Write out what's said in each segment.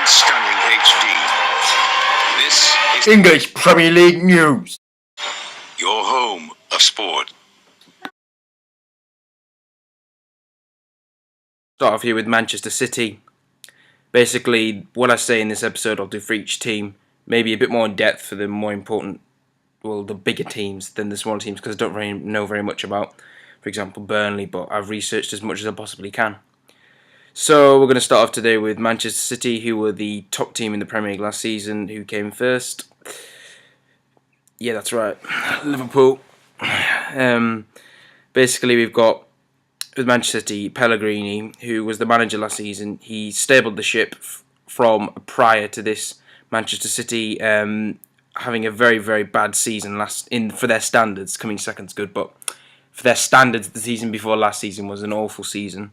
stunning HD. This is English Premier League news. your home of sport. Start off here with Manchester City. Basically, what I say in this episode I'll do for each team. Maybe a bit more in depth for the more important, the bigger teams than the smaller teams, because I don't really know very much about, for example, Burnley, but I've researched as much as I possibly can. So we're going to start off today with Manchester City, who were the top team in the Premier League last season. Who came first? Yeah, that's right, Liverpool. Basically, we've got, with Manchester City, Pellegrini, who was the manager last season. He stabled the ship from prior to this Manchester City having a very, very bad season for their standards. Coming second's good, but for their standards, the season before last season was an awful season.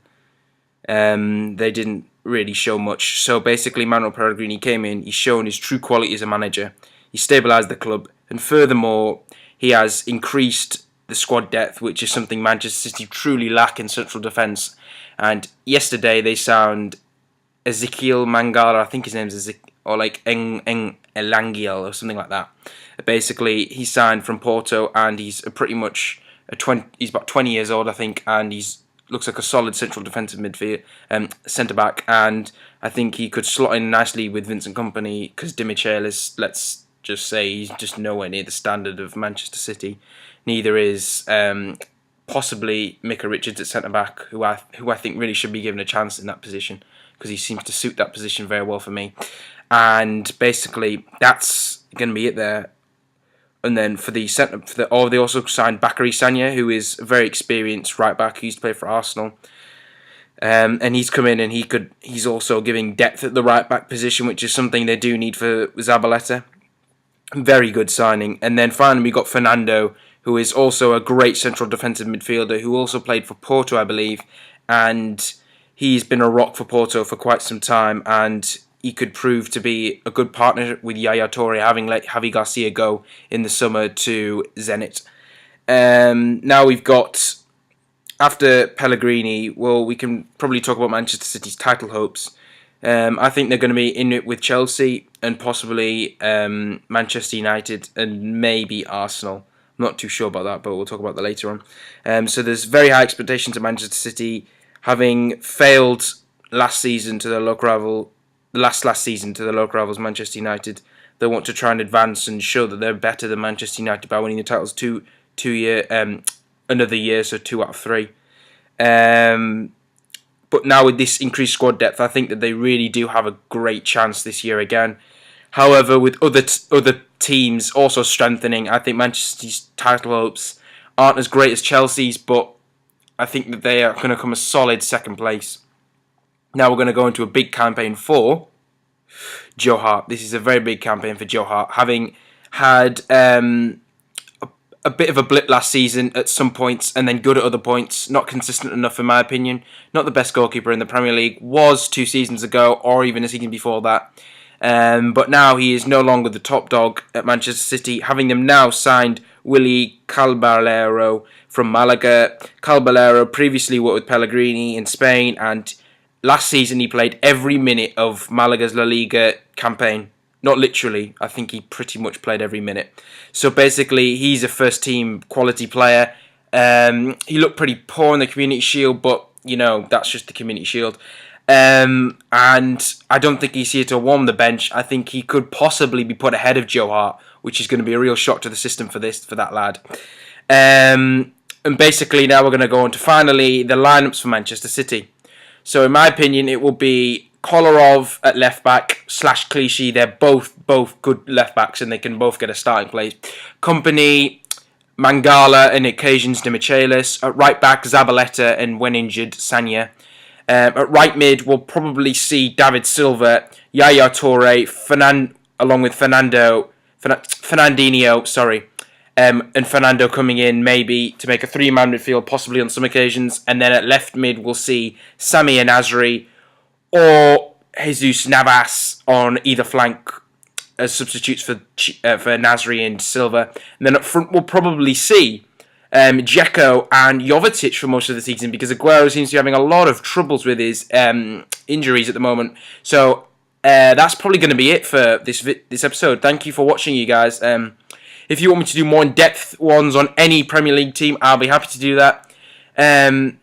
They didn't really show much. So basically, Manuel Pellegrini came in. He's shown his true quality as a manager. He stabilised the club, and furthermore, he has increased the squad depth, which is something Manchester City truly lack in central defence. And yesterday they signed Ezequiel Mangala, I think his name's Ezequiel, or like Elangiel or something like that. Basically, he signed from Porto, and he's pretty much he's about 20 years old, I think, and looks like a solid central defensive midfield centre back. And I think he could slot in nicely with Vincent Kompany, because Demichelis, let's just say, he's just nowhere near the standard of Manchester City. Neither is possibly Micah Richards at centre back, who I think really should be given a chance in that position, because he seems to suit that position very well for me. And basically, that's going to be it there. And then for the centre, they also signed Bakary Sagna, who is a very experienced right back who used to play for Arsenal. And he's come in, and he's also giving depth at the right back position, which is something they do need for Zabaleta. Very good signing. And then finally we got Fernando, who is also a great central defensive midfielder, who also played for Porto, I believe, and he's been a rock for Porto for quite some time, and he could prove to be a good partner with Yaya Toure, having let Javi Garcia go in the summer to Zenit. Now we've got, after Pellegrini, we can probably talk about Manchester City's title hopes. I think they're going to be in it with Chelsea and possibly Manchester United and maybe Arsenal. I'm not too sure about that, but we'll talk about that later on. So there's very high expectations of Manchester City, having failed last season to the local rival, last season to the local rivals Manchester United. They want to try and advance and show that they're better than Manchester United by winning the titles another year, so 2 out of 3. But now with this increased squad depth, I think that they really do have a great chance this year again. However, with other teams also strengthening, I think Manchester City's title hopes aren't as great as Chelsea's, but I think that they are going to come a solid second place. Now we're going to go into a big campaign for Joe Hart. This is a very big campaign for Joe Hart, having had a bit of a blip last season at some points and then good at other points. Not consistent enough in my opinion. Not the best goalkeeper in the Premier League. Was 2 seasons ago, or even a season before that. But now he is no longer the top dog at Manchester City, having them now signed Willy Caballero from Malaga. Caballero previously worked with Pellegrini in Spain, and last season he played every minute of Malaga's La Liga campaign. Not literally, I think he pretty much played every minute. So basically, he's a first-team quality player. He looked pretty poor in the Community Shield, but, that's just the Community Shield. And I don't think he's here to warm the bench. I think he could possibly be put ahead of Joe Hart, which is going to be a real shock to the system for that lad. And basically, now we're going to go on to finally the lineups for Manchester City. So in my opinion, it will be Kolarov at left back / Clichy. They're both good left backs, and they can both get a starting place. Kompany, Mangala, and occasions Demichelis. At right back, Zabaleta, and when injured, Sagna. At right mid, we'll probably see David Silva, Yaya Toure, along with Fernandinho, and Fernando coming in maybe to make a 3-man midfield, possibly on some occasions. And then at left mid, we'll see Sami and Nasri or Jesus Navas on either flank as substitutes for Nasri and Silva. And then up front, we'll probably see Dzeko and Jovetic for most of the season, because Aguero seems to be having a lot of troubles with his injuries at the moment. So that's probably going to be it for this episode. Thank you for watching, you guys. If you want me to do more in-depth ones on any Premier League team, I'll be happy to do that. And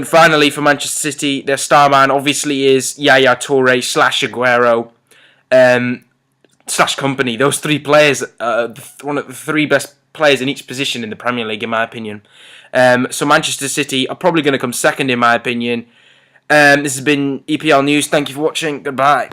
finally, for Manchester City, their star man obviously is Yaya Toure / Aguero / company. Those three players are one of the three best players in each position in the Premier League, in my opinion. So Manchester City are probably going to come second, in my opinion. This has been EPL News. Thank you for watching. Goodbye.